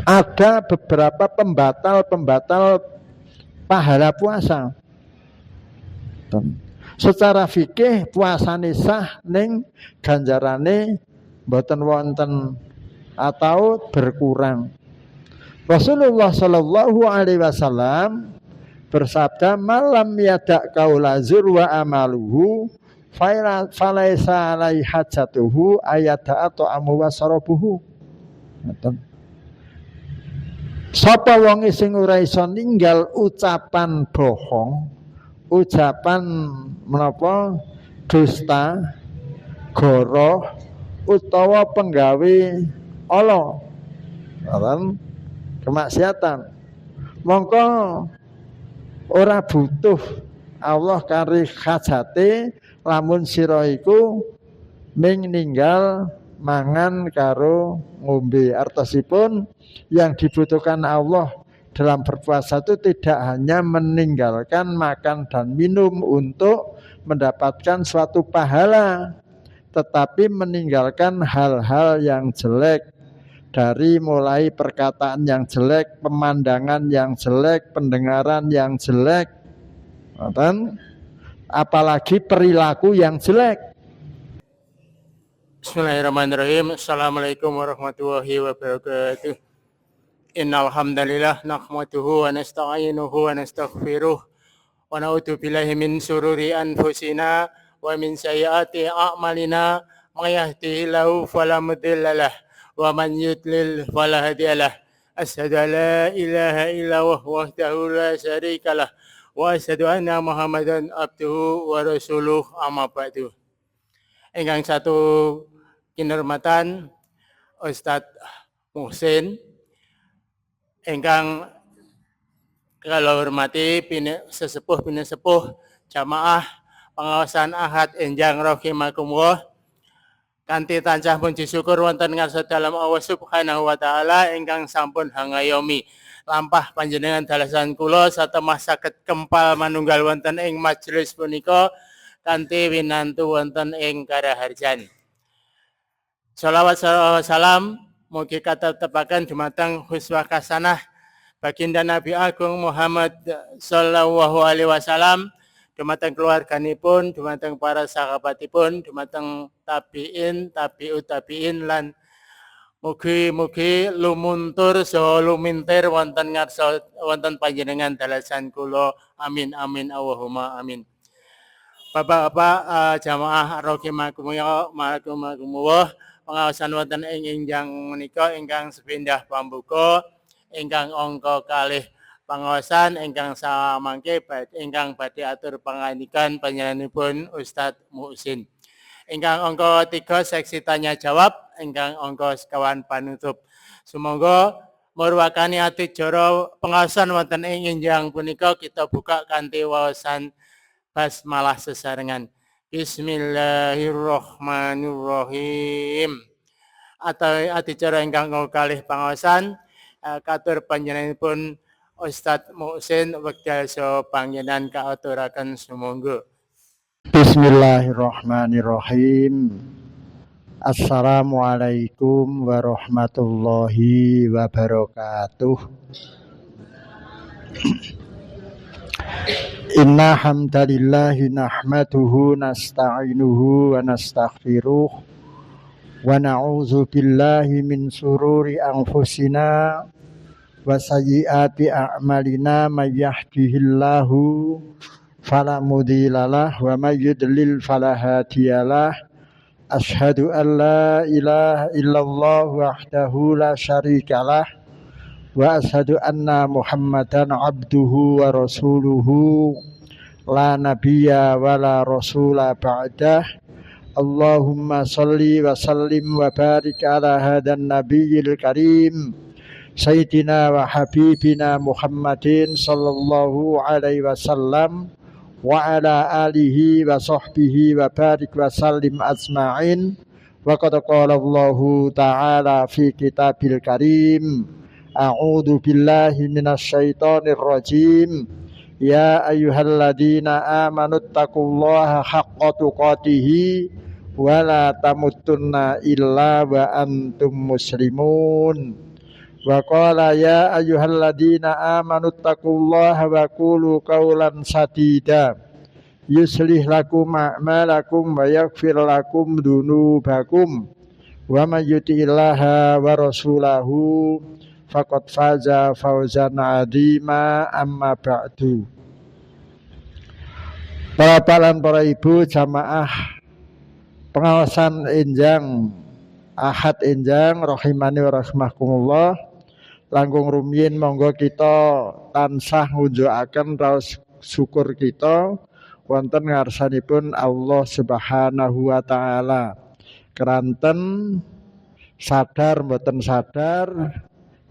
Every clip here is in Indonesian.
ada beberapa pembatal pahala puasa. Secara fikih puasane sah ning ganjarane mboten wonten atau berkurang. Rasulullah Shallallahu Alaihi Wasallam bersabda, malam yadak kaula zur wa amaluhu falaisa alai hajatuhu ayata atau amu wa sarabuhu. Sapa wong sing ora iso ninggal ucapan bohong, ucapan menapa dusta, goroh utawa penggawe ala, kemaksiatan, mongko ora butuh Allah kari hajate lamun sira iku ming ninggal mangan karo ngombe. Artosipun yang dibutuhkan Allah dalam berpuasa itu tidak hanya meninggalkan makan dan minum untuk mendapatkan suatu pahala, tetapi meninggalkan hal-hal yang jelek, dari mulai perkataan yang jelek, pemandangan yang jelek, pendengaran yang jelek, apalagi perilaku yang jelek. Bismillahirrahmanirrahim. Assalamualaikum warahmatullahi wabarakatuh. Innal hamdalillah nahmaduhu wa nasta'inuhu wa nastaghfiruh wa na'udzu billahi min syururi anfusina wa min sayyiati a'malina may yahdihillahu fala mudhillalah wa man yudlil fala hadiyalah. Asyhadu an la ilaha illallah wahdahu la syarikalah wa asyhadu anna Muhammadan abduhu wa rasuluh, amma ba'du. Ingkang satu kinurmatan Ustadz Muhsin, ingkang kalau hormati sesepuh jamaah pengawasan Ahad enjang rahimakumullah, kanthi tansah puji syukur wonten ngarsa dalem Allah Subhanahu wa taala ingkang sampun hangayomi lampah panjenengan dalasan kula satemah saged kempal manunggal wonten ing majelis punika kanthi winantu wonten ing karaharjan. Shalawat salam mugi katetepaken dumateng huswah kasanah baginda Nabi Agung Muhammad sallallahu alaihi wasallam, dumateng keluarganipun, dumateng para sahabatipun, dumateng tabi'in, tabi'ut tabi'in lan mugi-mugi lumuntur saha lumintir wonten ngarsa wonten panjenengan dalasan kula. Amin amin Allahumma amin. Bapak-bapak jamaah rahimakumullah, pengawasan wonten ing enjang menika ingkang sepindah pambuka ingkang angka kalih pengawasan ingkang samangke ingkang badhe atur pangandikan panjenenganipun Ustadz Muhsin. Ingkang angka 3 seksi tanya jawab, ingkang angka sekawan panutup. Sumangga murwakani adicara pengawasan wonten ing enjang punika kita buka kanthi wawasan basmalah sesarengan. Bismillahirrahmanirrahim. Atau adicara ingkang kalih pangawasan katur panjenenganipun Ustadz Muhsin wekdal saha panjenengan kaaturaken sumangga. Bismillahirrahmanirrahim. Assalamualaikum warahmatullahi wabarakatuh. Inna hamdalillahi nahmaduhu nasta'inuhu wa nastaghfiruh wa na'udzu billahi min sururi anfusina wa sayyiati a'malina may yahdihillahu fala mudhillalah wa may yudlil fala hadiyalah. Asyhadu an la ilaha illallah wahdahu la syarikalah wa asyhadu anna Muhammadan abduhu wa rasuluhu la nabiyya wa la rasula ba'dah. Allahumma salli wa sallim wa barik ala hadan nabiyil karim sayyidina wa habibina Muhammadin sallallahu alaihi wasallam wa ala alihi wa sahbihi wa barik wa sallim ajma'in. Wa qad qala Allahu ta'ala fi kitabil karim, a'udzu billahi minasyaitonir rajim, ya ayyuhalladzina amanuttaqullaha haqqa tuqatih wa la tamutunna illa wa antum muslimun. Wa qala ya ayyuhalladzina amanu taqullaha wa qulu qawlan sadida yuslih lakum a'malakum wa yaghfir lakum dunubakum wa may yuti'illaha wa rasulahu faqad faza fawzan 'azima amma ba'du. Para bapak lan para ibu jamaah pengawasan enjang ahad enjang rahimani wa rahimakumullah. Langkung rumiyin monggo kita tansah ngunjukaken raos syukur kita wonten ngarsanipun Allah Subhanahu wa taala. Keranten sadar mboten sadar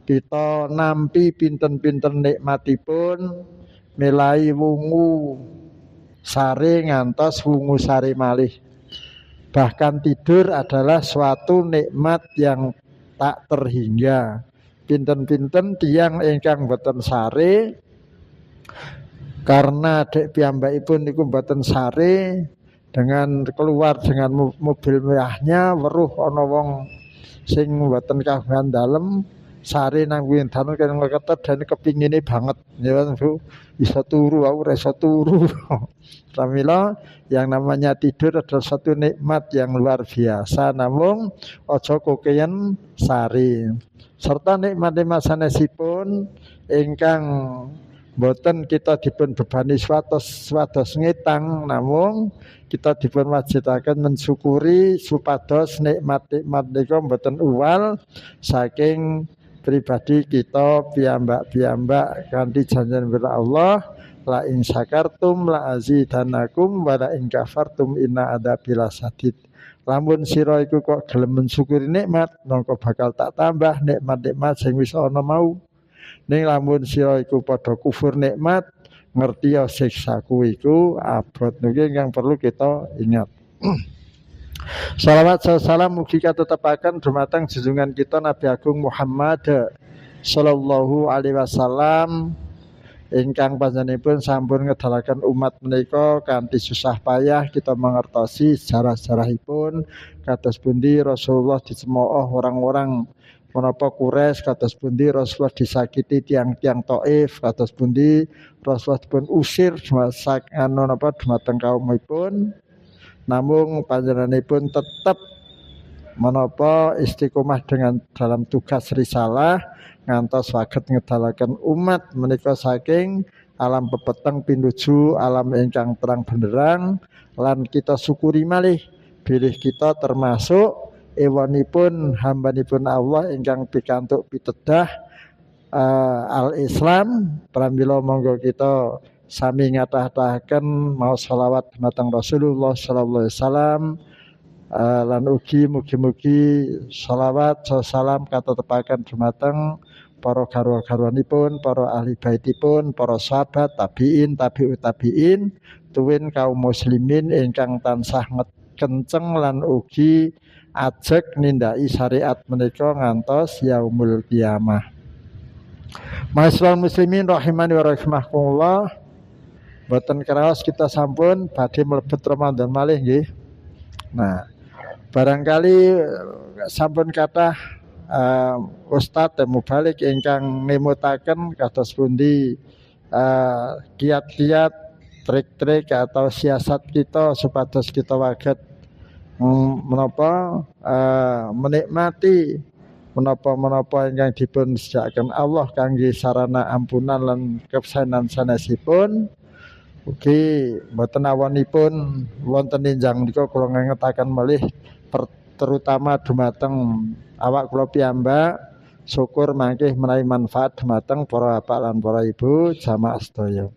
kita nampi pinten-pinten nikmatipun milai wungu sare ngantos wungu sare malih. Bahkan tidur adalah suatu nikmat yang tak terhingga. Pinten-pinten tiyang ingkang boten sare karena dek piyambakipun niku boten sare dengan keluar dengan mobil mewahnya weruh ana wong sing boten kagungan dalem sare nang windanan kene ngeketet dan kepingine banget ya Bu bisa turu aku ora iso turu. Pramila yang namanya tidur adalah satu nikmat yang luar biasa, namun aja kokean sare. Serta nikmat-nikmat sanesipun ingkang boten kita dipun bebani swados ngetang, namun kita dipun wajibaken mensyukuri supados nikmat-nikmat nika boten uwal saking pribadi kita piyambak-piyambak kanthi janjian bila Allah la in syakartum la azidanakum wa la in kafartum inna adzabi lasadid. Lamun sira iku kok gelem mensyukuri nikmat, mongko bakal tak tambah nikmat-nikmat sing wis ana mau. Ning lamun sira iku padha kufur nikmat, ngerti ya siksaku iku abot. Niki ingkang perlu kita ingat. Salawat salam mugi katetepaken dumateng junjungan kita Nabi Agung Muhammad sallallahu alaihi wasallam ingkang panjenenganipun sampun ngedalaken umat menika kanthi susah payah kita mangertosi sejarah-sejarahipun kados pundi Rasulullah dicemooh orang-orang menapa Quraisy, kados pundi Rasulullah disakiti tiang-tiang Thaif, kados pundi Rasulullah dipun usir dumateng kaumipun. Namun panjenenganipun tetap menapa istiqomah dengan dalam tugas risalah ngantos saged ngedalaken umat menika saking alam pepeteng pinuju alam ingkang terang benderang lan kita syukuri malih bilih kita termasuk ewanipun hambanipun Allah ingkang pikantuk pitedah al-Islam. Pramila monggo kita sami ngatah-atahaken maos selawat dumateng Rasulullah sallallahu alaihi wasallam lan ugi mugi-mugi selawat salam katetepaken dumateng para garwa-garwanipun, para ahli baitipun, para sahabat, tabi'in, tabi'ut tabi'in, tuwin kaum muslimin ingkang tansah kenceng lan ugi ajeg nindaki syariat menika ngantos yaumul kiamah. Ma'asyiral muslimin rahimani wa rahimakumullah. Boten kraos kita sampun badhe mlebet Ramadan malih nggih. Nah, barangkali sampun kathah Ustadz Mubalik ingkang ngemutaken kados pundi kiat-kiat trik-trik atau siasat kita supados kita waget menapa menikmati menapa ingkang dipun sejakaken Allah kangge sarana ampunan lan kepesanan sanesipun. Ugi mboten awanipun wonten enjang menika kula ngangetaken malih terutama dumateng awak kula piyambak syukur mangke menawi manfaat dumateng para bapak lan para ibu jamaah sedaya.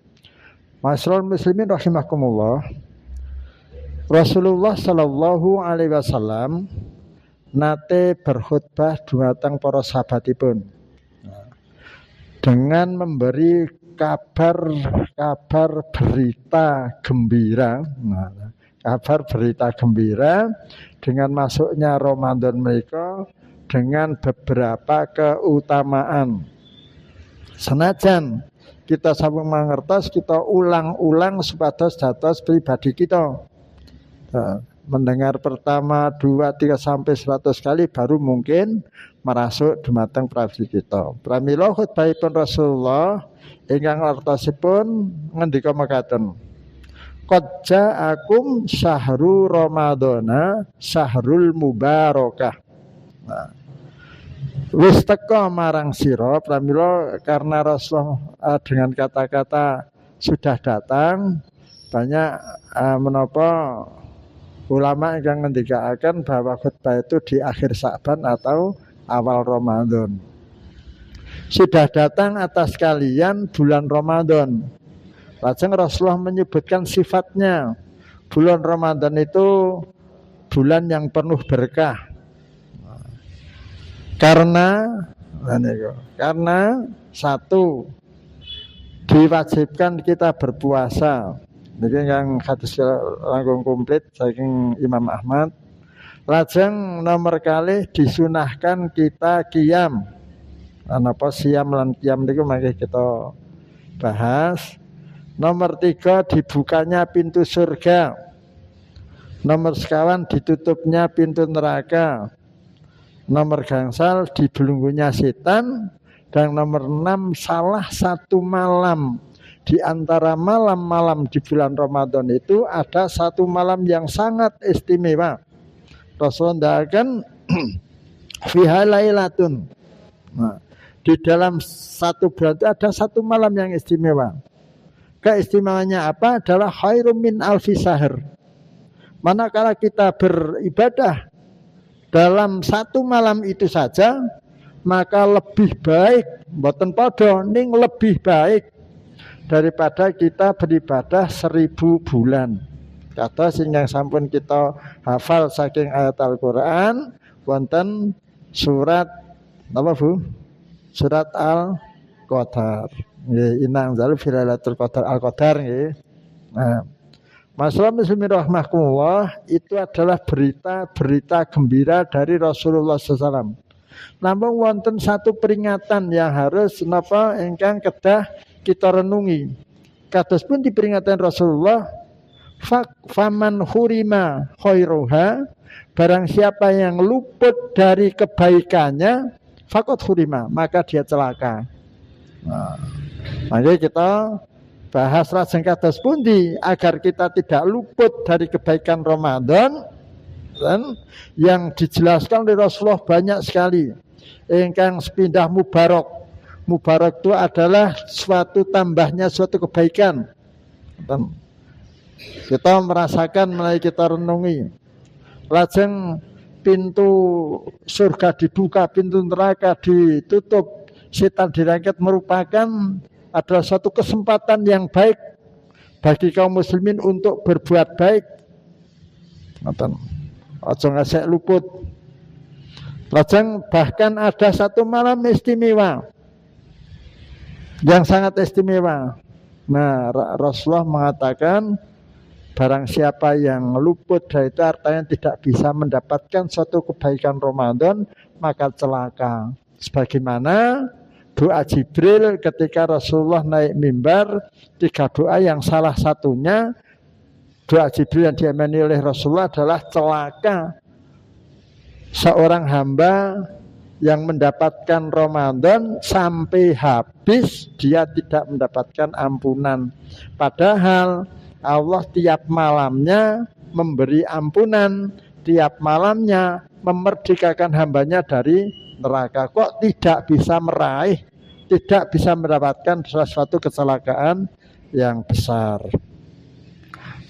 Ma'asyiral muslimin rahimakumullah. Rasulullah sallallahu alaihi wasallam nate berkhutbah dumateng para sahabatipun dengan memberi kabar berita gembira. Kabar berita gembira dengan masuknya Ramadan mereka dengan beberapa keutamaan. Senajan kita sampun mangertos, kita ulang-ulang supados dados pribadi kita. mendengar pertama, 2, 3 sampai 100 kali baru mungkin merasuk dumateng prabdi kita. Pramila khutbahipun Rasulullah ingkang artosipun ngendika mekaten. Qad ja'akum syahru ramadhana syahrul mubarakah. Nah, wis teka marang sira pramila karena Rasulullah dengan kata-kata sudah datang banyak menapa ulama yang ngendikaaken bahwa khutbah itu di akhir Sa'ban atau awal Ramadan. Sudah datang atas kalian bulan Ramadan. Lajeng Rasulullah menyebutkan sifatnya. Bulan Ramadan itu bulan yang penuh berkah. Karena satu, diwajibkan kita berpuasa. Ini yang hadis langkung komplit saking Imam Ahmad. Lajeng nomor kali disunahkan kita qiyam. Napa siam lan qiyam niku mangke kita bahas. Nomor 3 dibukanya pintu surga. Nomor sekawan ditutupnya pintu neraka. Nomor gangsal dibelenggunya setan. Dan nomor 6 salah satu malam di antara malam-malam di bulan Ramadan itu ada satu malam yang sangat istimewa. Rasulullah akan fiha lailatun. Nah, di dalam satu bulan itu ada satu malam yang istimewa. Keistimewaannya apa? Adalah khairum min alfi syahr. Manakala kita beribadah dalam satu malam itu saja, maka lebih baik, mboten padha ning lebih baik daripada kita beribadah 1000 bulan. Kata sing yang sampun kita hafal saking ayat Al-Qur'an wonten surat apa Bu? Surat Al-Qadar. Nggih, inang zalu fi lailatul qadar Al-Qadar nggih. Nah, masalah muslimin rahmakumullah itu adalah berita gembira dari Rasulullah SAW. Namun wonten satu peringatan yang harus napa ingkang kedah kita renungi. Kados pun diperingatan Rasulullah, faman hurima khairuha, barang siapa yang luput dari kebaikannya, fakot hurima, maka dia celaka. Nah, mari kita bahas lajeng kados pundi agar kita tidak luput dari kebaikan Ramadan. Dan yang dijelaskan oleh Rasulullah banyak sekali. Ingkang sepindah mubarak. Mubarak itu adalah suatu tambahnya suatu kebaikan. Dan kita merasakan melalui kita renungi. Lajeng pintu surga dibuka, pintu neraka ditutup, setan dirangkit merupakan adalah suatu kesempatan yang baik bagi kaum muslimin untuk berbuat baik. Aja ngasek luput. Lajeng bahkan ada satu malam istimewa yang sangat istimewa. Nah, Rasulullah mengatakan barang siapa yang luput dari itu artinya tidak bisa mendapatkan suatu kebaikan Ramadan, maka celaka. Sebagaimana doa Jibril ketika Rasulullah naik mimbar, 3 doa yang salah satunya doa Jibril yang diamini oleh Rasulullah adalah celaka seorang hamba yang mendapatkan Ramadan sampai habis dia tidak mendapatkan ampunan. Padahal Allah tiap malamnya memberi ampunan, tiap malamnya memerdekakan hambanya dari neraka. Kok tidak bisa meraih, tidak bisa mendapatkan sesuatu kecelakaan yang besar.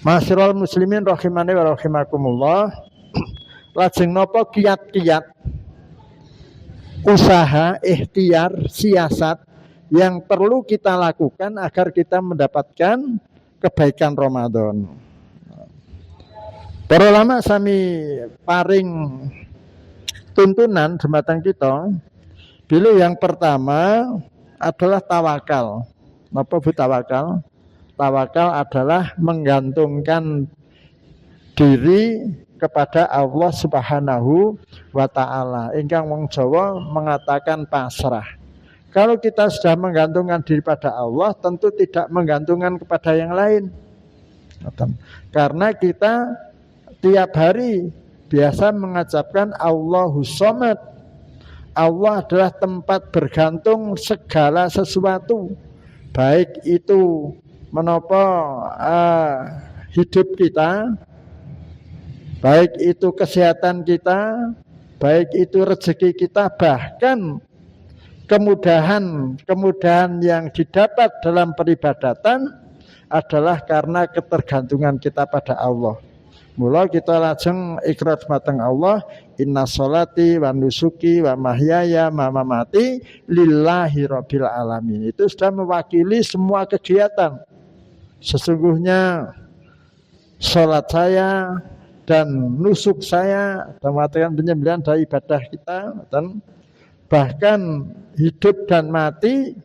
Masyarul muslimin rahimani wa rahimakumullah. Lajeng napa kiat-kiat usaha, ikhtiar, siasat yang perlu kita lakukan agar kita mendapatkan kebaikan Ramadan. Para ulama sami paring tuntunan jembatan kita. Bila yang pertama adalah tawakal. Napa Bu tawakal? Tawakal adalah menggantungkan diri kepada Allah Subhanahu wa taala. Ingkang wong Jawa mengatakan pasrah. Kalau kita sudah menggantungkan diri pada Allah, tentu tidak menggantungkan kepada yang lain. Karena kita tiap hari biasa mengucapkan Allahus Shomad. Allah adalah tempat bergantung segala sesuatu, baik itu menapa hidup kita, baik itu kesehatan kita, baik itu rezeki kita, bahkan kemudahan yang didapat dalam peribadatan adalah karena ketergantungan kita pada Allah. Mula kita lajeng ikrar mateng Allah, inna sholati wa nusuki wa mahyaya wa mamati lillahi rabbil alamin. Itu sudah mewakili semua kegiatan. Sesungguhnya sholat saya dan nusuk saya, dan penyembelihan dari ibadah kita, dan bahkan hidup dan mati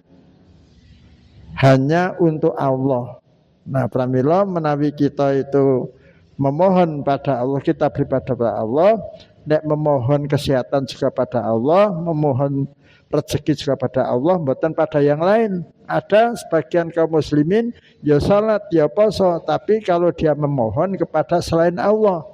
hanya untuk Allah. Nah, pramila menawi kita itu memohon pada Allah, kita beribadah pada Allah, nek memohon kesehatan juga pada Allah, memohon rezeki juga pada Allah, bukan pada yang lain. Ada sebagian kaum muslimin ya salat, ya puasa, tapi kalau dia memohon kepada selain Allah,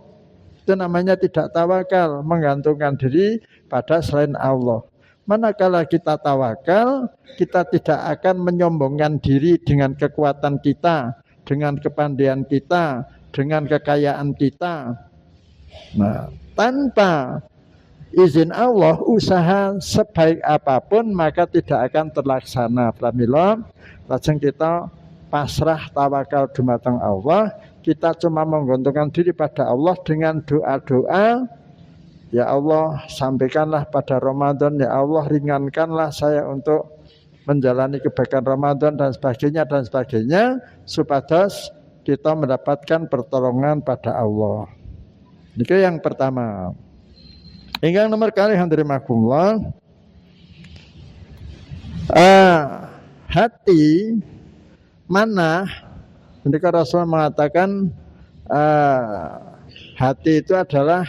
itu namanya tidak tawakal, menggantungkan diri pada selain Allah. Manakala kita tawakal, kita tidak akan menyombongkan diri dengan kekuatan kita, dengan kepandaian kita, dengan kekayaan kita. Nah, tanpa izin Allah, usaha sebaik apapun maka tidak akan terlaksana. Pramila, lajeng kita pasrah tawakal dumateng Allah, kita cuma menggantungkan diri pada Allah dengan doa-doa. Ya Allah, sampaikanlah pada Ramadan, ya Allah ringankanlah saya untuk menjalani kebaikan Ramadan dan sebagainya, supados kita mendapatkan pertolongan pada Allah. Ini yang pertama. Ingkang nomor kali handirimakumullah, hati mana, ketika Rasul mengatakan hati itu adalah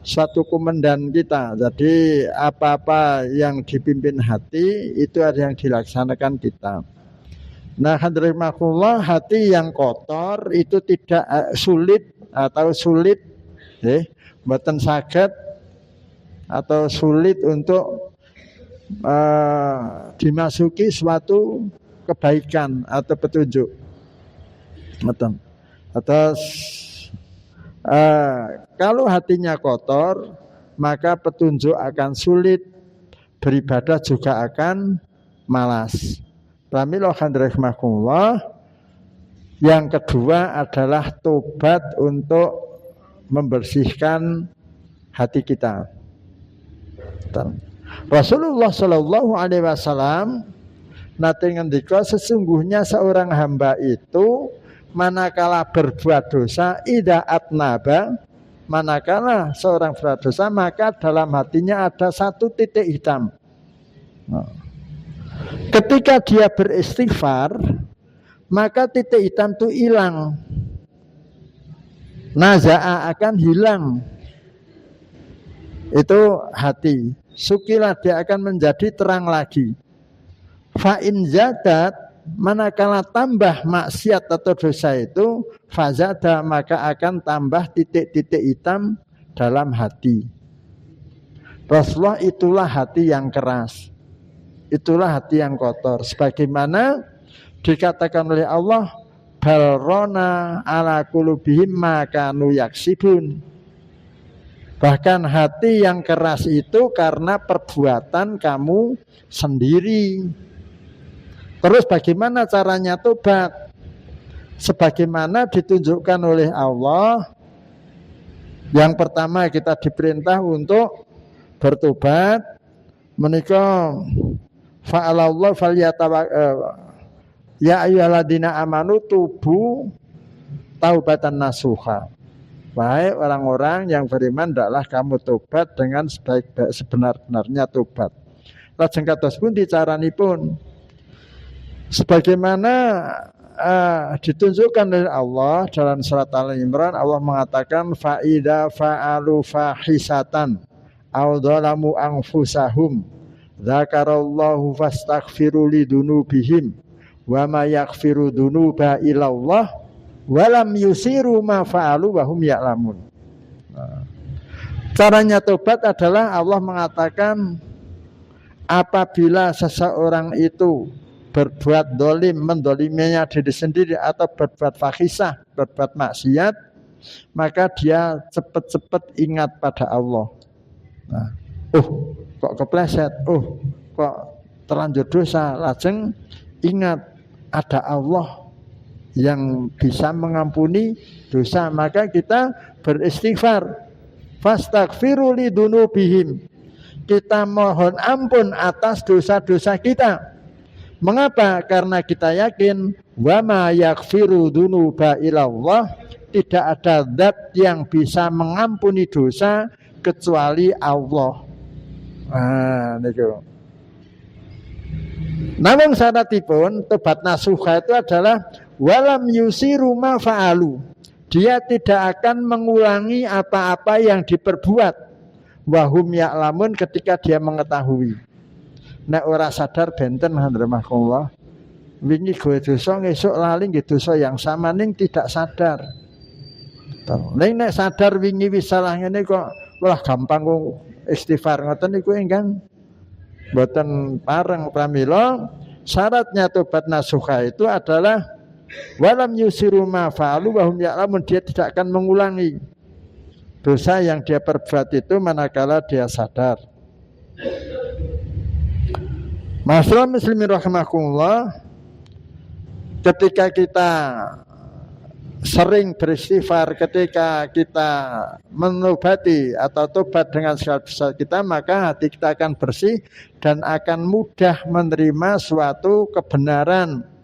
suatu komandan kita. Jadi apa-apa yang dipimpin hati itu ada yang dilaksanakan kita. Nah, hadirimakumullah, hati yang kotor itu tidak sulit mboten saged atau sulit untuk dimasuki suatu kebaikan atau petunjuk. Betul. Atas kalau hatinya kotor, maka petunjuk akan sulit, beribadah juga akan malas. Pramila handrehmakumullah. Yang kedua adalah tobat untuk membersihkan hati kita. Rasulullah Shallallahu Alaihi Wasallam nate ngendika, sesungguhnya seorang hamba itu manakala berbuat dosa, idza atnaba, manakala seorang berbuat dosa, maka dalam hatinya ada satu titik hitam. Ketika dia beristighfar, maka titik hitam itu hilang. Naza'a akan hilang. Itu hati. Sukilah, dia akan menjadi terang lagi. Fa'in zadat, manakala tambah maksiat atau dosa itu, fazada, maka akan tambah titik-titik hitam dalam hati. Rasulullah, itulah hati yang keras. Itulah hati yang kotor. Sebagaimana dikatakan oleh Allah, balrona ala qulubihim ma kanu yaksibun. Bahkan hati yang keras itu karena perbuatan kamu sendiri. Terus bagaimana caranya tobat? Sebagaimana ditunjukkan oleh Allah. Yang pertama kita diperintah untuk bertobat. Menika fa'alallah ya ayyuhalladzina amanu tubu taubatan nasuha. Wahai orang-orang yang beriman, hendaklah kamu tobat dengan sebenar-benarnya tobat. Lajeng kados pundi caranipun? Sebagaimana ditunjukkan oleh Allah dalam surat Al-Imran, Allah mengatakan fa'idha fa'alu fahisatan aw dzalamu anfusahum dzakarallahu fastaghfiru lidunubihim wa ma yaghfiru dunuba illallah walam yusiru ma fa'alu wa hum ya'lamun. Caranya tobat adalah Allah mengatakan apabila seseorang itu berbuat dolim, mendoliminya diri sendiri atau berbuat fahisah, berbuat maksiat, maka dia cepat-cepat ingat pada Allah. Nah, kok kepleset, kok terlanjur dosa, lajeng ingat ada Allah yang bisa mengampuni dosa, maka kita beristighfar. Fastaghfiru lidunubihim. Kita mohon ampun atas dosa-dosa kita. Mengapa? Karena kita yakin wa ma yaghfiru dzunuba illallah, tidak ada zat yang bisa mengampuni dosa kecuali Allah. Niku. Namun syaratipun tobat nasuha itu adalah walam yusiru ma fa'alu. Dia tidak akan mengulangi apa-apa yang diperbuat. Wahum ya'lamun, ketika dia mengetahui. Nek ora sadar benten rahmatullah. Wingi gawe dosa ngesuk lali nggih dosa yang sama ning tidak sadar. Ning nek sadar wingi wis salah ngene kok wah gampang kok istighfar ngoten niku ingkang mboten pareng pramila. Syaratnya tobat nasuha itu adalah walam yusiru ma fa'alu wa hum ya'lamun, dia tidak akan mengulangi dosa yang dia perbuat itu manakala dia sadar. Masyaallah muslimin rahimakumullah, ketika kita sering beristighfar, ketika kita menobati atau tobat dengan segala dosa kita, maka hati kita akan bersih dan akan mudah menerima suatu kebenaran.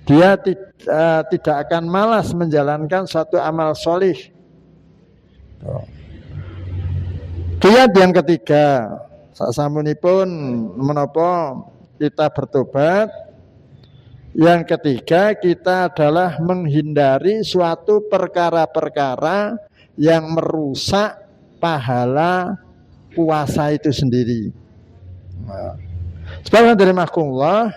Dia tidak akan malas menjalankan suatu amal solih. Kiat yang ketiga, sasampunipun menapa kita bertobat, yang ketiga kita adalah menghindari suatu perkara-perkara yang merusak pahala puasa itu sendiri. Sebab dari makumullah,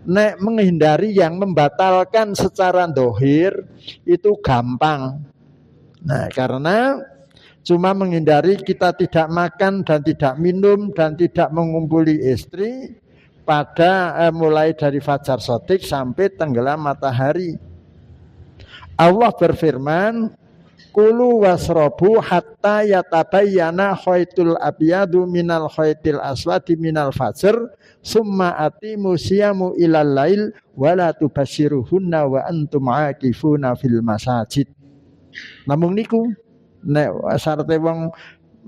nek menghindari yang membatalkan secara dohir itu gampang. Nah, karena cuma menghindari kita tidak makan dan tidak minum dan tidak mengumpuli istri pada mulai dari fajar shadiq sampai tenggelam matahari. Allah berfirman, kulu wasrobu hatta yatabayyana khaytul abyadu minal khaytil aswadi minal fajr summa atimu siyamu ilal lail wala tubasyiruhunna wa antum aakifuna fil masajid. Namung niku nek syaraté wong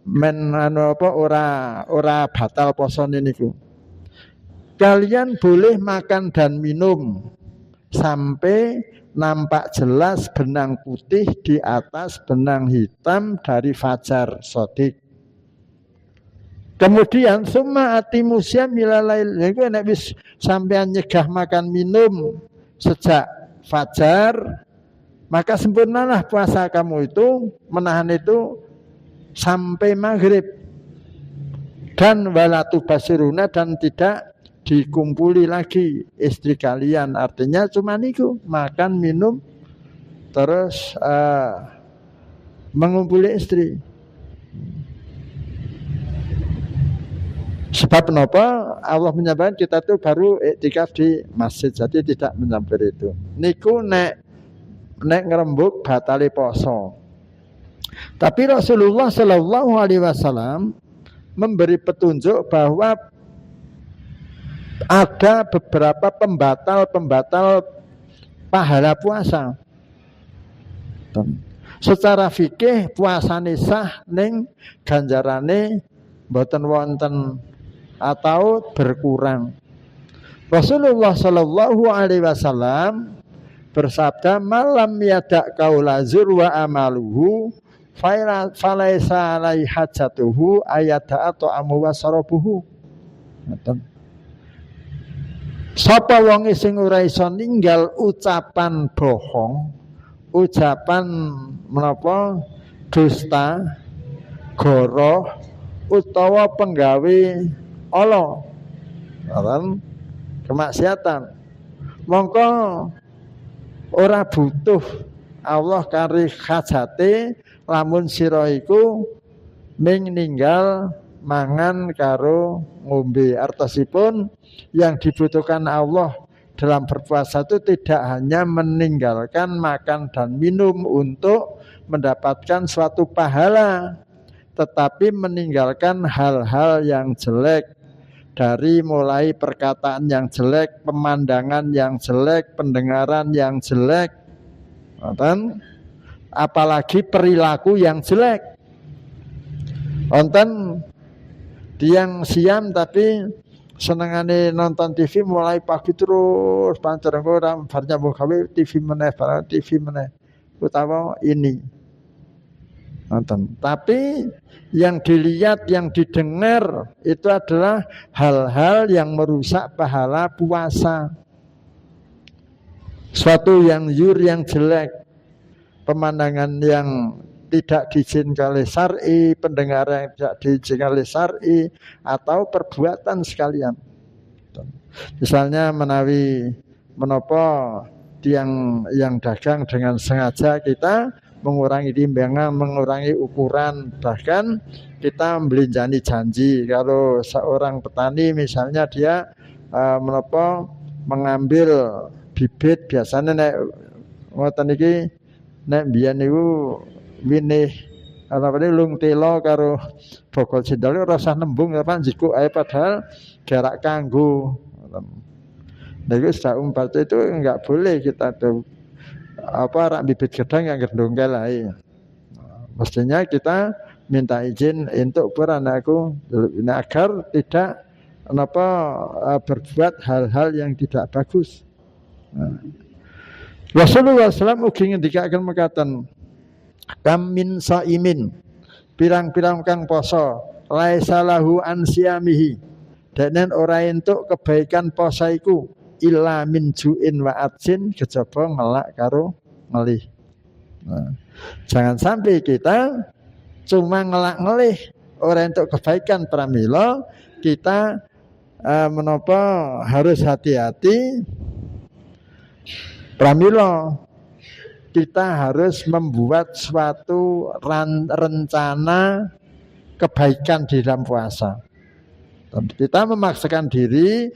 men ora batal posone niku. Kalian boleh makan dan minum sampai nampak jelas benang putih di atas benang hitam dari fajar shadiq. Kemudian summa atimu syam ilal lail. Niku nek wis sampean nyegah makan minum sejak fajar, maka sempurnalah puasa kamu itu, menahan itu sampai maghrib. Dan walatu basiruna, dan tidak dikumpuli lagi istri kalian. Artinya cuma niku, makan, minum, terus mengumpuli istri. Sebab kenapa Allah menyampaikan kita tuh baru iktikaf di masjid, jadi tidak mencampur itu. Niku nek ngerembuk batali poso. Tapi Rasulullah Shallallahu Alaihi Wasallam memberi petunjuk bahwa ada beberapa pembatal pahala puasa. Secara fikih puasane sah ning ganjarane mboten wonten atau berkurang. Rasulullah Shallallahu Alaihi Wasallam bersabda, malam yadak kaulazur wa amaluhu falaisa alai hajatuhu ayata atau amu wasarabuhu. Sapa wong sing ora iso ninggal ucapan bohong, ucapan menapa dusta, goroh utawa penggawe ala, kemaksiatan, mongko ora butuh Allah kari hajate lamun sira iku ming ninggal mangan karo ngombe. Artosipun yang dibutuhkan Allah dalam berpuasa itu tidak hanya meninggalkan makan dan minum untuk mendapatkan suatu pahala, tetapi meninggalkan hal-hal yang jelek, dari mulai perkataan yang jelek, pemandangan yang jelek, pendengaran yang jelek, dan apalagi perilaku yang jelek. Wonten tiang siam tapi senengane nonton TV mulai pagi terus pancen ora bar nyambung gawe TV meneh utawa ini nonton. Tapi yang dilihat, yang didengar itu adalah hal-hal yang merusak pahala puasa. Suatu yang yang jelek, pemandangan yang tidak diizinkan oleh syar'i, pendengaran yang tidak diizinkan oleh syar'i, atau perbuatan sekalian. Misalnya menawi menopo tiang yang dagang dengan sengaja kita mengurangi timbangan, mengurangi ukuran, bahkan kita melinjani janji. Kalau seorang petani misalnya dia mengambil bibit, biasanya nek ngoten iki nek mbiyen niku winih lung telo karo bokol cendol ora usah nembung apa njikuk ae padahal jarak kanggo. Nah itu sudah umpat itu enggak boleh kita tuh rak bibit gedang yang gendongkel ae. Mestinya kita minta izin untuk beranakku agar tidak berbuat hal-hal yang tidak bagus. Rasulullah SAW ugi ngendikaken mekaten, kam min saimin, pirang-pirang kang poso, laisa lahu an siyamihi, denen ora entuk kebaikan poso iku illa min ju'in wa atsin, kejaba ngelak karo ngelih. Jangan sampai kita cuma ngelak-ngelih, ora entuk kebaikan pramila kita harus hati-hati. Pramila kita harus membuat suatu rencana kebaikan di dalam puasa. Kita memaksakan diri,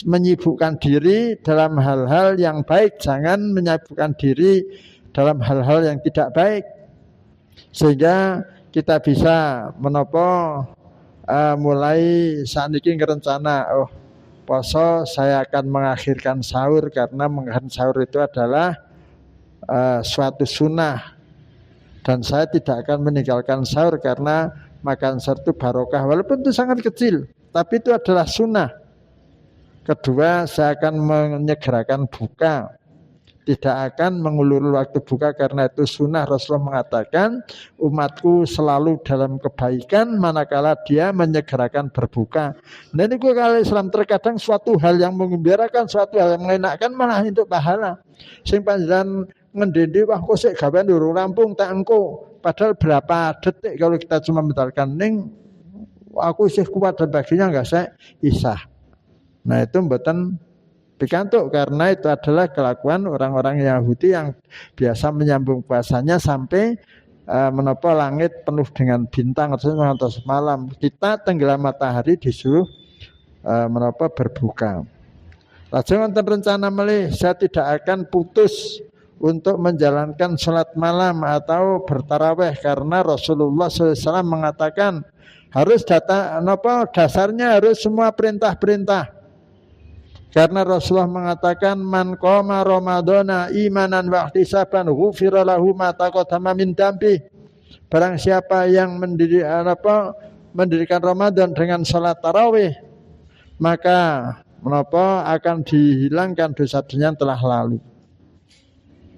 menyibukkan diri dalam hal-hal yang baik, jangan menyibukkan diri dalam hal-hal yang tidak baik, sehingga kita bisa mulai saat ini rencana, poso saya akan mengakhirkan sahur, karena mengakhirkan sahur itu adalah suatu sunnah, dan saya tidak akan meninggalkan sahur karena makan sahur itu barokah, walaupun itu sangat kecil, tapi itu adalah sunnah. Kedua, saya akan menyegerakan buka, tidak akan mengulur waktu buka karena itu sunnah. Rasulullah mengatakan umatku selalu dalam kebaikan manakala dia menyegerakan berbuka. Dan itu kalau Islam terkadang suatu hal yang mengembirakan, suatu hal yang menyenangkan malah untuk pahala. Sing panjenengan ngendende wah kok sik gawean durung rampung tak engko, padahal berapa detik kalau kita cuma mentalkan ning aku sih kuat dan baginya enggak saya isah. Nah itu mboten pikantuk, karena itu adalah kelakuan orang-orang Yahudi yang biasa menyambung puasanya sampai menopo langit penuh dengan bintang terus malam. Kita tenggelam matahari disuruh menopo berbuka. Lajeng wonten rencana melih, saya tidak akan putus untuk menjalankan sholat malam atau bertaraweh, karena Rasulullah SAW mengatakan harus dasarnya harus semua perintah-perintah. Karena Rasulullah mengatakan man qoma ramadhana imanan wa ihtisaban ghufira lahu ma taqaddama min dambi. Barang siapa yang mendirikan Ramadan dengan salat tarawih, maka akan dihilangkan dosa-dosanya yang telah lalu.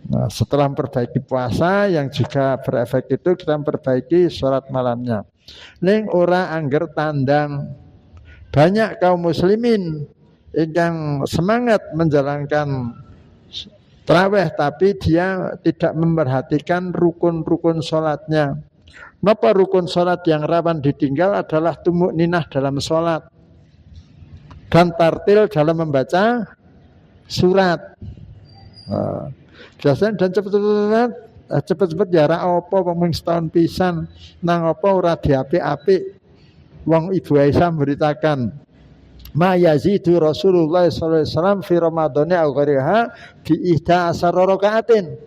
Nah, setelah memperbaiki puasa yang juga berefek itu, kita memperbaiki sholat malamnya. Ning ora angger tandang. Banyak kaum muslimin yang semangat menjalankan tarawih, tapi dia tidak memperhatikan rukun-rukun sholatnya. Napa rukun sholat yang rawan ditinggal adalah tumuk ninah dalam sholat dan tartil dalam membaca surat. Biasanya dan cepat cepet-cepet jarak apa pemeng setahun pisan nang apa ora diapik-apik. Wong Ibu Aisyah memberitakan ma yazidu Rasulullah sallallahu alaihi wasallam fi Ramadhani aw ghariha bi ihda asar rakaatin.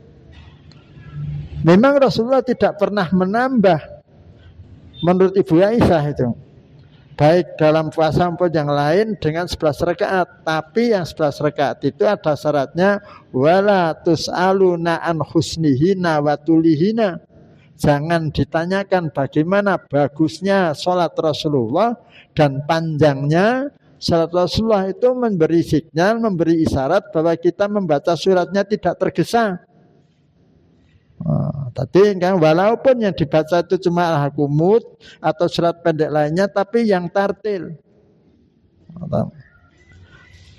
Memang Rasulullah tidak pernah menambah menurut Ibu Aisyah itu. Baik dalam puasa maupun yang lain dengan 11 rakaat. Tapi yang 11 rakaat itu ada syaratnya wala tus'aluna an husnihina wa tulihina. Jangan ditanyakan bagaimana bagusnya sholat Rasulullah dan panjangnya. Sholat Rasulullah itu memberi signal, memberi isyarat bahwa kita membaca suratnya tidak tergesa. Tadi kan walaupun yang dibaca itu cuma al-Qunut atau surat pendek lainnya, tapi yang tartil.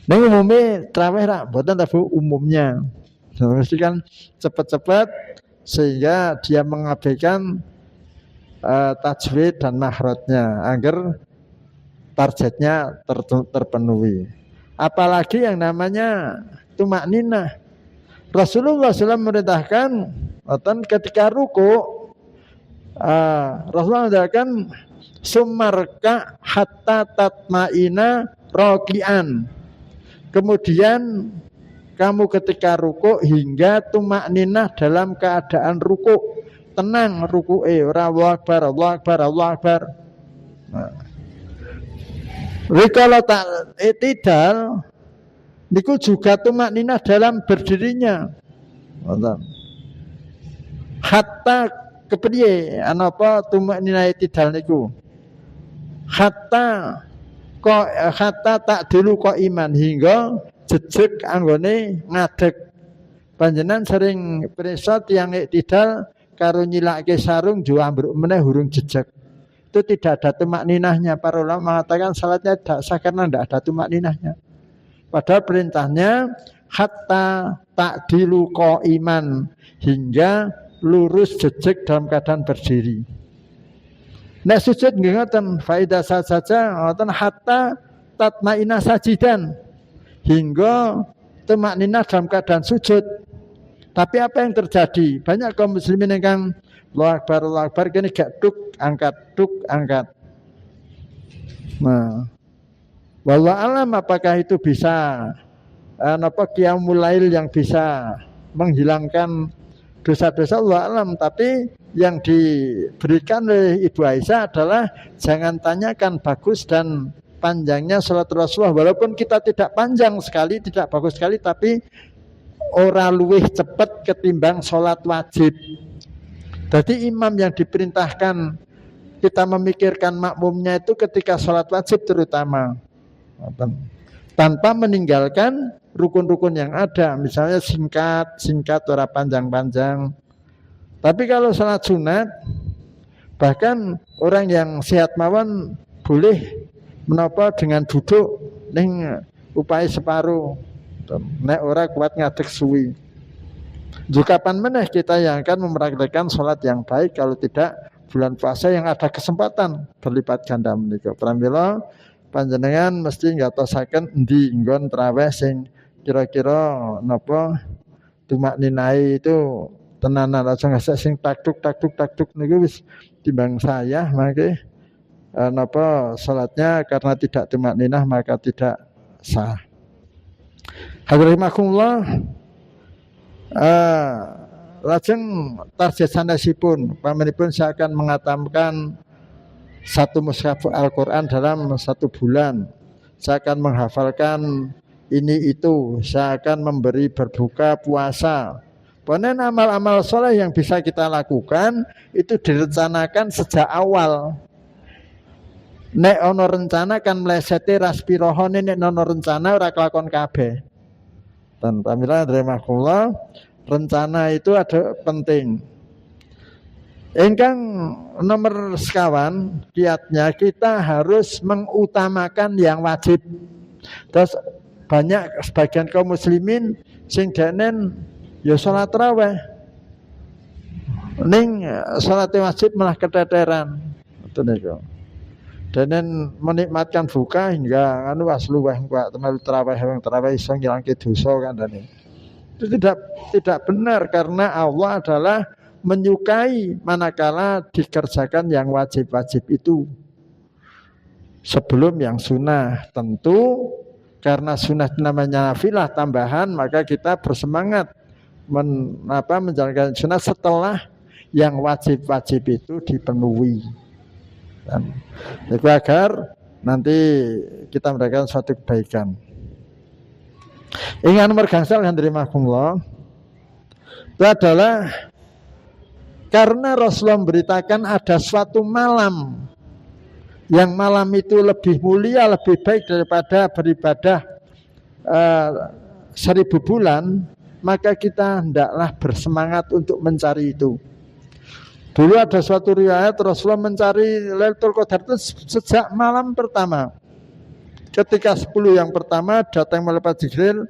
Nah umumnya terawih rak, bukan tapi umumnya. Mesti kan cepat-cepat sehingga dia mengabaikan tajwid dan makhrajnya agar targetnya terpenuhi. Apalagi yang namanya tumak ninah. Rasulullah SAW memerintahkan ketika ruku, Rasulullah mengatakan sumarka hatta tatmaina rokian. Kemudian kamu ketika ruku hingga tumak ninah dalam keadaan ruku, tenang ruku, Allahu Akbar, Allahu Akbar, Allahu Akbar. Kalau tak itidal niku juga tumak ninah dalam berdirinya. Hatta kepriye anapa tumak ninah itidal niku? Hatta tak dulu kok iman hingga jejeg anggone ngadeg. Panjenengan sering pirsa tiyang iktidal karo nyilake sarung jo ambruk meneh hurung jejeg. Itu tidak ada tumak ninahnya. Para ulama mengatakan salatnya tidak sah karena tidak ada tumak ninahnya. Padahal perintahnya hatta ta'dilu qa'iman hingga lurus jejeg dalam keadaan berdiri. Nek sujud nggih ngoten faida saja ngoten hatta tatmaina sajidan hingga tumakninah dalam keadaan sujud. Tapi apa yang terjadi? Banyak kaum muslimin yang Allahu Akbar kene gak duk angkat. Nah, wallahu alam apakah itu bisa qiyamul lail yang bisa menghilangkan dosa-dosa, Allah alam. Tapi yang diberikan oleh Ibu Aisyah adalah jangan tanyakan bagus dan panjangnya salat Rasulullah, walaupun kita tidak panjang sekali, tidak bagus sekali, tapi ora luwih cepat ketimbang salat wajib. Jadi imam yang diperintahkan kita memikirkan makmumnya itu ketika salat wajib terutama, tanpa meninggalkan rukun-rukun yang ada, misalnya singkat ora panjang-panjang. Tapi kalau salat sunat, bahkan orang yang sehat mawon boleh menapa dengan duduk ning upaya separuh, nek ora kuat ngadeg suwi. Kapan meneh kita yang akan mempraktekkan sholat yang baik kalau tidak bulan puasa yang ada kesempatan berlipat ganda menika. Pramila panjenengan mesti ngatosaken endi nggon traweh sing kira-kira napa tumak ninai itu tenanan, aja ngasih sing takduk niku wis timbang saya mangke napa salatnya karena tidak tumak ninah maka tidak sah. Hadratullah lajeng target sanesipun pamanipun saya akan mengatamkan satu mushaf Al-Quran dalam 1 bulan. Saya akan menghafalkan ini itu, saya akan memberi berbuka puasa. Pokoknya amal-amal soleh yang bisa kita lakukan itu direncanakan sejak awal. Nek ono rencana kan mlesete raspirohone, nek ono rencana ora kelakon kabeh. Dan pamila rahimahullah, rencana itu ada penting. Ingkang nomor sekawan kiatnya kita harus mengutamakan yang wajib. Terus banyak sebagian kaum muslimin sing denen ya salat tarawih. Ning salat wajib malah keteteran. Ngoten niku. Dan menikmatkan buka hingga anu was luweh kuat melu tarawih iso ngilangke dosa kan dan itu tidak benar karena Allah adalah menyukai manakala dikerjakan yang wajib-wajib itu sebelum yang sunnah. Tentu karena sunnah namanya nafilah tambahan, maka kita bersemangat menjalankan sunnah setelah yang wajib-wajib itu dipenuhi. Dan itu agar nanti kita mendapatkan suatu kebaikan. Ingat nomor gangsal yang Allah itu adalah karena Rasulullah memberitakan ada suatu malam yang malam itu lebih mulia, lebih baik daripada beribadah 1000 bulan, maka kita hendaklah bersemangat untuk mencari itu. Dulu ada suatu riwayat Rasulullah mencari Lailatul Qadar itu sejak malam pertama. Ketika 10 yang pertama datang malaikat Jibril,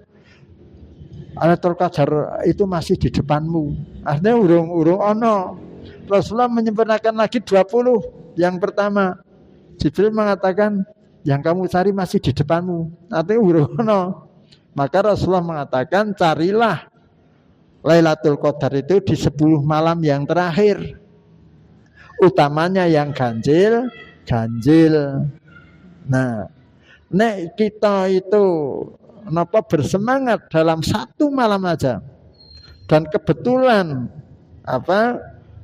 Lailatul Qadar itu masih di depanmu. Artinya urung ono. Rasulullah menyempurnakan lagi 20 yang pertama. Jibril mengatakan yang kamu cari masih di depanmu. Artinya urung ono. Maka Rasulullah mengatakan carilah Lailatul Qadar itu di 10 malam yang terakhir. Utamanya yang ganjil. Nah, nek kita itu bersemangat dalam 1 malam aja, dan kebetulan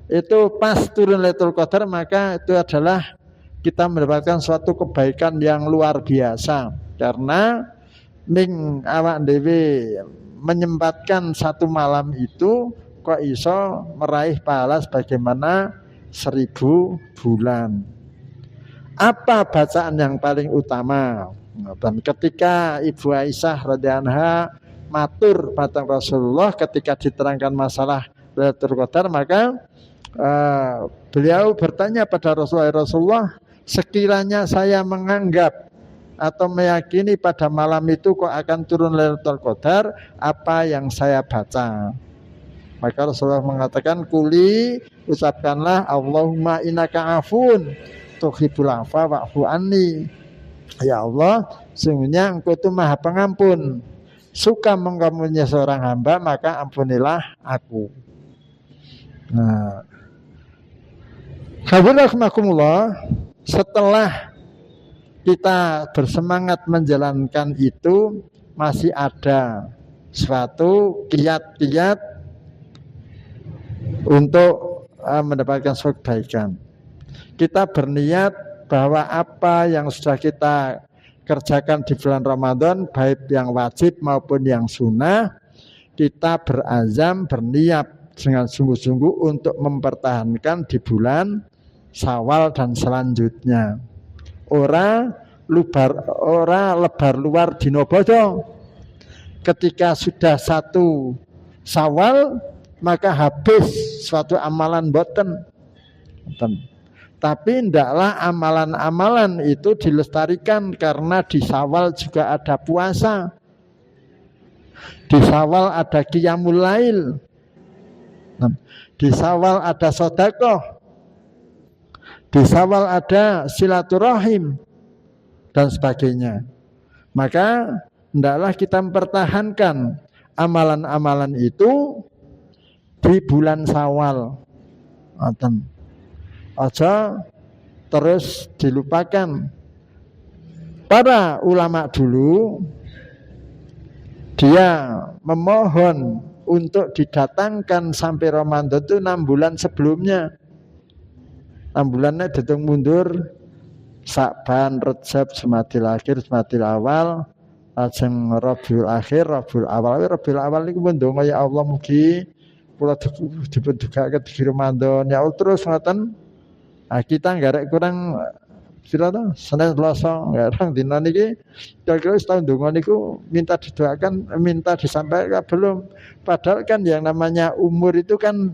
itu pas turun Lailatul Qadar, maka itu adalah kita mendapatkan suatu kebaikan yang luar biasa, karena awak dhewe menyempatkan 1 malam itu kok iso meraih pahala sebagaimana 1000 bulan. Apa bacaan yang paling utama? Dan ketika Ibu Aisyah radhiyallahu anha matur patang Rasulullah ketika diterangkan masalah Lailatul Qadar, maka beliau bertanya pada Rasulullah, sekiranya saya menganggap atau meyakini pada malam itu kok akan turun Lailatul Qadar, apa yang saya baca? Maka Rasulullah mengatakan, kuli, ucapkanlah Allahumma innaka afun tuhibbul afwa wa'fu anni. Ya Allah, sesungguhnya Engkau itu Maha Pengampun, suka mengampuni seorang hamba, maka ampunilah aku. Nah, Alhamdulillah, setelah kita bersemangat menjalankan itu, masih ada suatu kiat-kiat untuk mendapatkan suatu kebaikan. Kita berniat bahwa apa yang sudah kita kerjakan di bulan Ramadan, baik yang wajib maupun yang sunnah, kita berazam, berniat dengan sungguh-sungguh untuk mempertahankan di bulan Syawal dan selanjutnya. Ora lebar luar dino bodo. Ketika sudah 1 Syawal, maka habis suatu amalan boten. Tapi hendaklah amalan-amalan itu dilestarikan, karena di Syawal juga ada puasa. Di Syawal ada qiyamul lail. Di Syawal ada sedekah. Di Syawal ada silaturahim dan sebagainya. Maka hendaklah kita mempertahankan amalan-amalan itu di bulan Syawal. Aja terus dilupakan. Para ulama dulu dia memohon untuk didatangkan sampai Ramadan itu 6 bulan sebelumnya. 6 bulannya dihitung mundur, Sa'ban, Rejab, Jumadil Akhir, Jumadil Awal, lajeng Rabiul Akhir, Rabiul Awal. Rabiul Awal niku mendonga, ya Allah mugi kula dipun dugake di Ramadan. Ya Allah, terus ngoten. Kita ngarek kurang pira to? Senin Selasa ngarang dina niki kira-kira setahun donga niku minta didoakan, minta disampaikan belum. Padahal kan yang namanya umur itu kan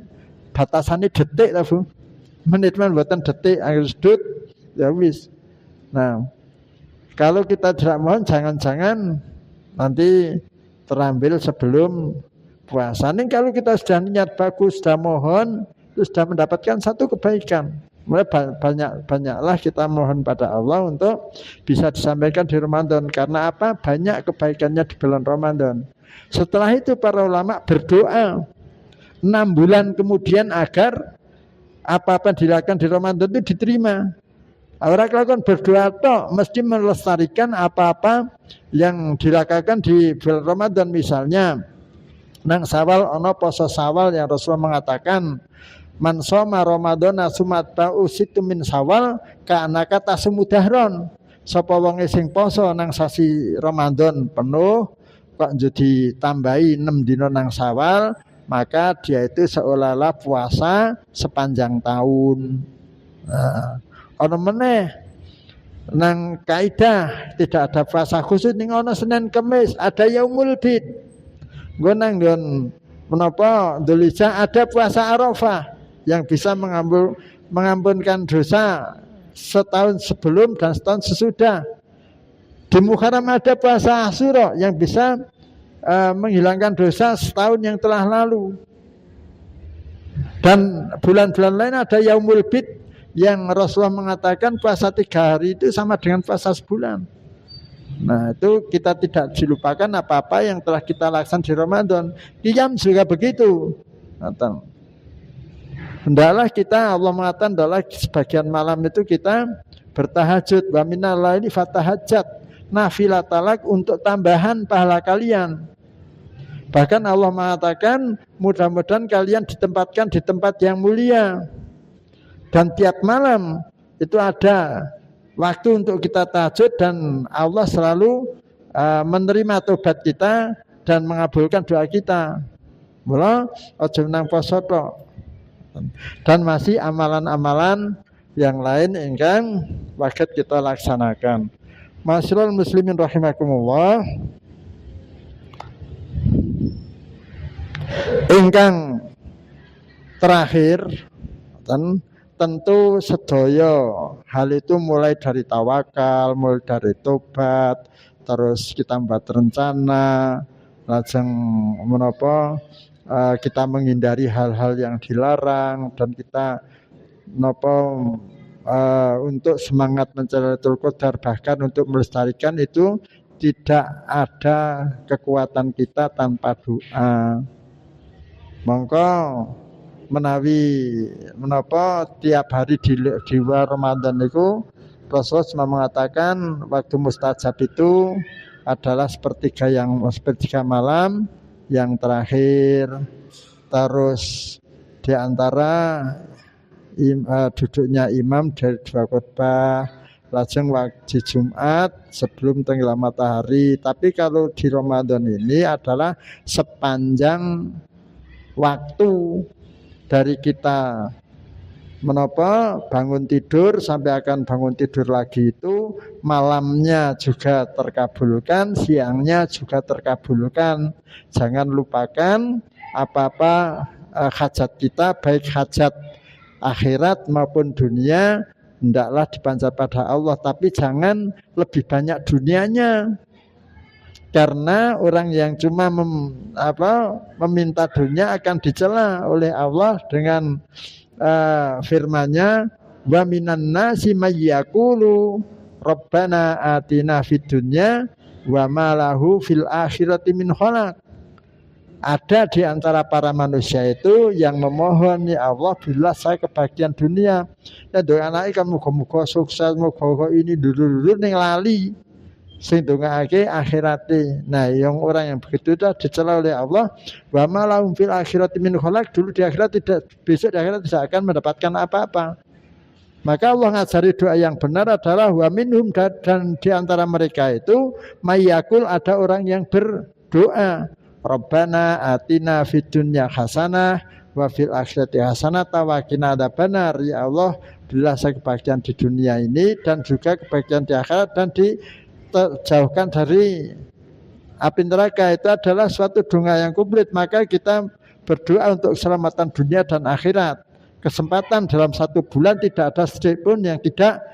batasannya detik lah Bu. Menit man buatan detik, akhir sedut ya wis. Nah, kalau kita tidak mohon, jangan-jangan nanti terambil sebelum puasa. Ini kalau kita sudah niat bagus, sudah mohon, itu sudah mendapatkan satu kebaikan. Mulai banyaklah kita mohon pada Allah untuk bisa disampaikan di Ramadan. Karena apa? Banyak kebaikannya di bulan Ramadan. Setelah itu para ulama berdoa 6 bulan kemudian agar apa-apa dilakukan di Ramadan itu diterima. Orang lakukan berdoa tok, mesti melestarikan apa-apa yang dilakukan di bulan Ramadan. Misalnya nang Sawal ono poso Sawal yang Rasulullah mengatakan man shoma Ramadhana sumatta usitu min Sawal ka'annaka tasumu dahron. Sapa wong sing poso nang sasi Ramadan penuh kok jadi tambahi 6 dina nang Sawal, maka dia itu seolah-olah puasa sepanjang tahun. Ono meneh nang kaidah tidak ada puasa khusus ning ono Senin Kamis, ada Yaumul Bid. Nggon nang nggon menapa Dzulhijjah ada puasa Arafah yang bisa mengampunkan dosa setahun sebelum dan setahun sesudah. Di Muharram ada puasa Asyura yang bisa menghilangkan dosa setahun yang telah lalu. Dan bulan-bulan lain ada Yaumul Bid yang Rasulullah mengatakan puasa 3 hari itu sama dengan puasa sebulan. Nah itu kita tidak dilupakan apa-apa yang telah kita laksanakan di Ramadan. Qiyam juga begitu. Hendaklah kita, Allah mengatakan adalah sebagian malam itu kita bertahajud. Wa minal laili fatahajjat nafilatalak untuk tambahan pahala kalian. Bahkan Allah mengatakan mudah-mudahan kalian ditempatkan di tempat yang mulia. Dan tiap malam itu ada waktu untuk kita tahajud dan Allah selalu menerima tobat kita dan mengabulkan doa kita. Mula aja nang poso tok. Dan masih amalan-amalan yang lain ingkang wajib kita laksanakan. Masyaallah muslimin rahimakumullah. Ingkang terakhir tentu sedaya hal itu mulai dari tawakal, mulai dari tobat, terus kita membuat rencana, lajeng menapa kita menghindari hal-hal yang dilarang dan kita untuk semangat mencari Lailatul Qadar, bahkan untuk melestarikan itu tidak ada kekuatan kita tanpa doa. Mongko menawi menapa tiap hari di bulan Ramadan itu Rasulullah mengatakan waktu mustajab itu adalah sepertiga malam yang terakhir. Terus di antara duduknya imam dari 2 khutbah, lajeng waktu Jumat sebelum tenggelam matahari. Tapi kalau di Ramadan ini adalah sepanjang waktu dari kita menapa bangun tidur sampai akan bangun tidur lagi itu malamnya juga terkabulkan, siangnya juga terkabulkan. Jangan lupakan apa-apa hajat kita, baik hajat akhirat maupun dunia, hendaklah dipanjat pada Allah, tapi jangan lebih banyak dunianya. Karena orang yang cuma meminta dunia akan dicela oleh Allah dengan firman-Nya, wa minan nasi may yaqulu rabbana atina fid dunya wa ma lahu fil akhirati min khalaq. Ada di antara para manusia itu yang memohon, ya Allah bila saya kebahagiaan dunia, ya doa anaknya kan muga-muga sukses, muga-muga ini dulu-dulu ning lali sing dongaake akhirate. Nah, yang orang yang begitu itu dicela oleh Allah, wa ma lahum fil akhirati min khalaq, dulu di akhirat tidak, besok di akhirat tidak akan mendapatkan apa-apa. Maka Allah ngajari doa yang benar adalah wa minhum, dan di antara mereka itu mayyakul, ada orang yang berdoa, Rabbana atina fid dunya hasanah wa fil akhirati hasanah wa qina adzabannar. Ya Allah, berilah saya kebahagiaan di dunia ini dan juga kebahagiaan di akhirat dan dijauhkan dari api neraka. Itu adalah suatu doa yang komplit. Maka kita berdoa untuk keselamatan dunia dan akhirat. Kesempatan dalam 1 bulan tidak ada sedikit pun yang tidak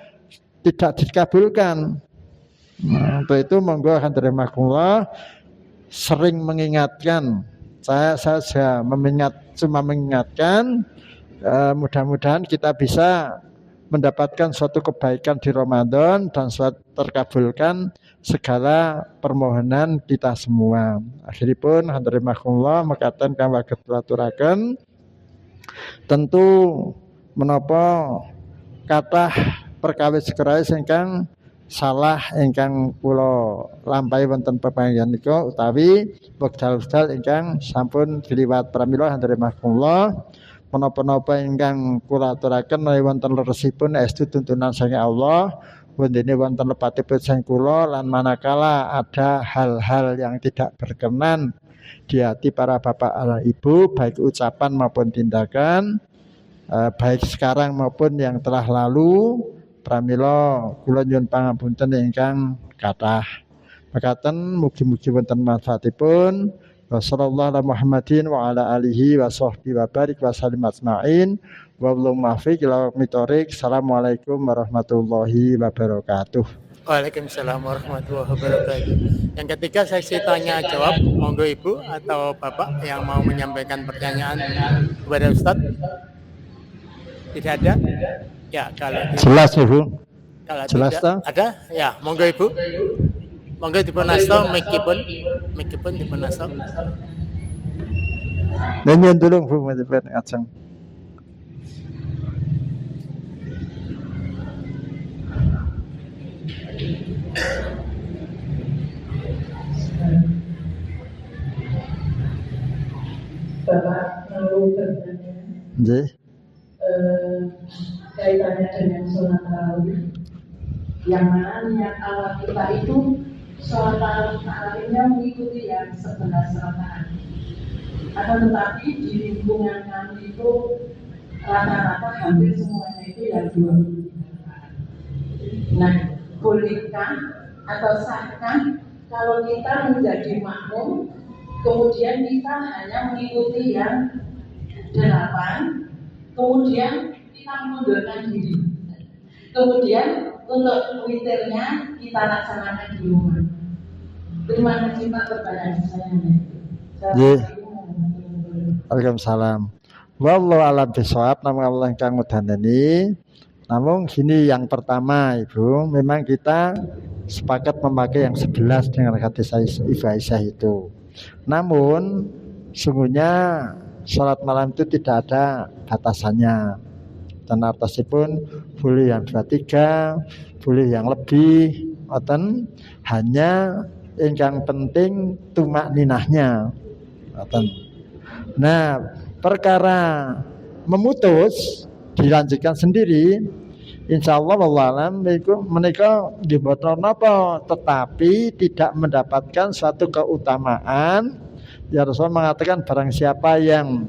dikabulkan. Nah, untuk itu monggo akan terimakumullah sering mengingatkan. Saya cuma mengingatkan, mudah-mudahan kita bisa mendapatkan suatu kebaikan di Ramadan dan terkabulkan segala permohonan kita semua. Akhiripun hadirin mekaten kang waget aturaken tentu menapa kathah perkawis kerais ingkang salah ingkang kula lampahi wonten pepanggihan nika utawi wekdal-wekdal ingkang sampun diliwat pramila hadirin menapa-napa ingkang kula aturaken menawi wonten leresipun estu tuntunan saking Allah wondene wonten lepatipun saking kula lan manakala ada hal-hal yang tidak berkenan di hati para bapak dan ibu baik ucapan maupun tindakan baik sekarang maupun yang telah lalu pramila kula nyuwun pangapunten ingkang kathah mekaten mugi-mugi wonten manfaatipun. Wassallallahu ala Muhammadin wa ala alihi wa sahbihi wa barik wa sallim ajma'in wa billahu muwaffiq ila aqwamit. Assalamualaikum warahmatullahi wabarakatuh. Waalaikumsalam warahmatullahi wabarakatuh. Yang ketiga sesi tanya jawab, monggo Ibu atau Bapak yang mau menyampaikan pertanyaan kepada Ustadz. Tidak ada? Ya, kalau jelas Ibu. Kalau jelas tidak ada, ya monggo Ibu. Monggo dipun asta mikipun dipun asta. Nyuwun tulung Bu mboten ajeng. Bapak mau bertanya Nggih. Kaitannya dengan sholat tarawih, yang mana niat awal kita itu sholat tarawihnya mengikuti yang 11 rakaat. Akan tetapi di lingkungan kami itu rata-rata hampir semuanya itu yang 23 rakaat. Nah, bolehkah atau sahkah kalau kita menjadi makmum kemudian kita hanya mengikuti yang 8, kemudian kita mengundurkan diri, kemudian untuk witirnya kita laksanakan di rumah. Terima kasih Pak pertanyaan saya. Waalaikumsalam. Wallahu a'lam bishawab. Nama Allah ingkang ngudhaneni. Namun gini, yang pertama Ibu, memang kita sepakat memakai yang 11 dengan hadis Ibu Aisyah itu. Namun sungguhnya sholat malam itu tidak ada batasannya. Dan atasipun boleh yang 23, boleh yang lebih, hanya ingkang penting tumak ninahnya. Nah, perkara memutus dilanjutkan sendiri, insya Allah wallahualam menika diboten napa, tetapi tidak mendapatkan suatu keutamaan. Ya Rasulullah mengatakan barang siapa yang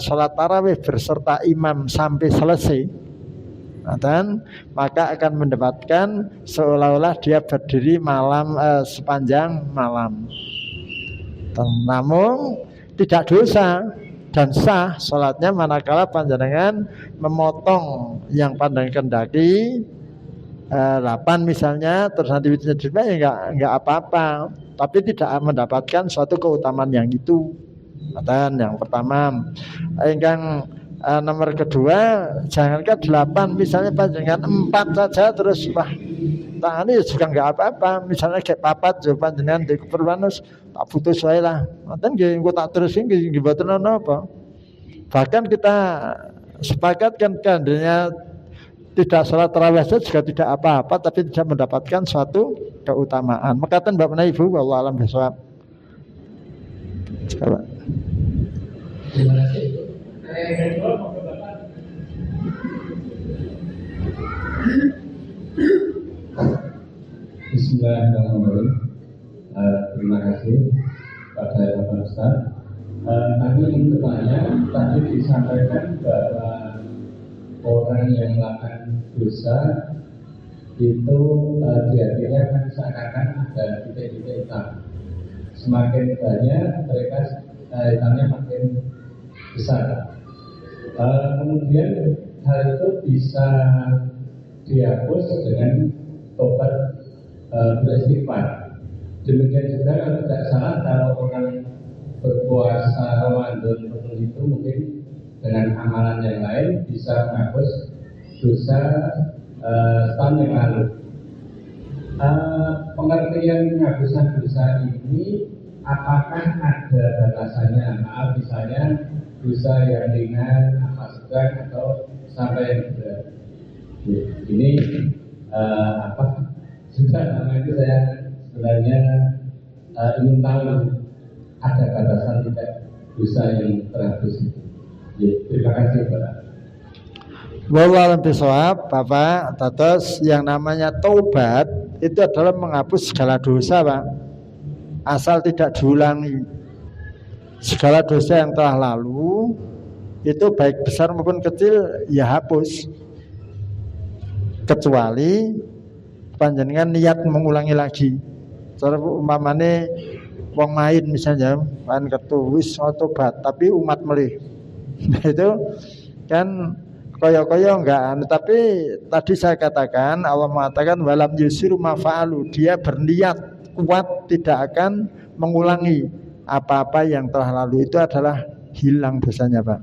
sholat tarawih berserta imam sampai selesai, dan maka akan mendapatkan seolah-olah dia berdiri malam sepanjang malam. Namun tidak dosa dan sah sholatnya manakala panjenengan memotong yang pandang kendaki 8 misalnya, terus nanti ya enggak apa-apa, tapi tidak mendapatkan suatu keutamaan yang itu. Dan yang pertama, ingkang nomor kedua, jangankan 8 misalnya panjenengan 4 saja terus wah tangane juga enggak apa-apa, misalnya kayak papat jo panjenengan di keperluan tak putus wae lah. Ngoten nggih engko tak terusin nggih mboten apa. Bahkan kita sepakatkan kandanya tidak sholat tarawih saja juga tidak apa-apa, tapi tidak mendapatkan suatu keutamaan. Mekaten Mbak Menawi Ibu, wallahu a'lam bishawab. Terima kasih. Bismillahirrahmanirrahim. Terima kasih pada Bapak Ustaz. Kami ingin bertanya, tadi disampaikan bahwa orang yang melakukan dosa itu di hatinya kan seakan-akan ada titik-titik hitam. Semakin banyak mereka hitamnya makin besar. Kemudian hal itu bisa dihapus dengan tobat beristighfar. Demikian juga kalau tidak salah kalau orang berpuasa Ramadan itu mungkin dengan amalan yang lain bisa menghapus dosa setahun yang lalu. Pengertian penghapusan dosa ini apakah ada batasannya? Maaf, misalnya dosa yang ringan, apa sedang, atau sampai yang berat. Ini sudah lama itu saya sebenarnya ingin tahu ada batasan tidak dosa yang terhapus itu. Terima kasih Bapak. Wallahu bisawab, Bapak. Terus yang namanya taubat itu adalah menghapus segala dosa, Pak. Asal tidak diulangi. Segala dosa yang telah lalu itu baik besar maupun kecil ya hapus. Kecuali panjenengan niat mengulangi lagi. Cara umpamane wong main misalnya, kan ketuwis tobat tapi umat melih. Nah, itu kan kaya-kaya enggak, tapi tadi saya katakan Allah mengatakan walam yusiru mafa'alu, dia berniat kuat tidak akan mengulangi apa-apa yang telah lalu, itu adalah hilang dosanya, Pak.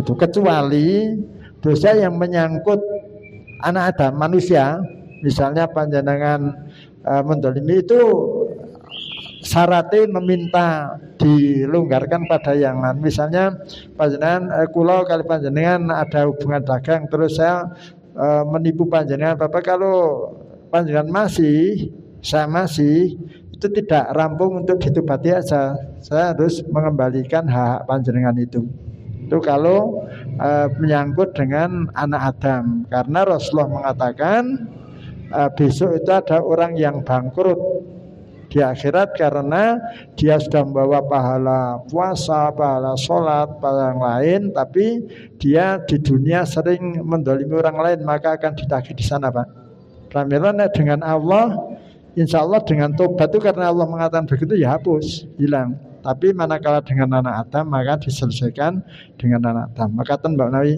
Itu kecuali dosa yang menyangkut anak Adam, manusia, misalnya panjenengan mendolimi, itu syaratnya meminta dilonggarkan pada yang lain. Misalnya panjenengan kula kali panjenengan ada hubungan dagang, terus saya menipu panjenengan, Bapak kalau panjenengan masih, saya masih, itu tidak rampung untuk ditobati aja, saya harus mengembalikan hak panjenengan itu. Itu kalau menyangkut dengan anak Adam, karena Rasulullah mengatakan besok itu ada orang yang bangkrut di akhirat karena dia sudah membawa pahala puasa, pahala sholat, pahala yang lain, tapi dia di dunia sering mendolimi orang lain, maka akan ditagih di sana, Pak. Alhamdulillah dengan Allah, insya Allah dengan tobat itu karena Allah mengatakan begitu ya hapus, hilang. Tapi manakala dengan anak Adam maka diselesaikan dengan anak Adam. Maka Mbak Nawi.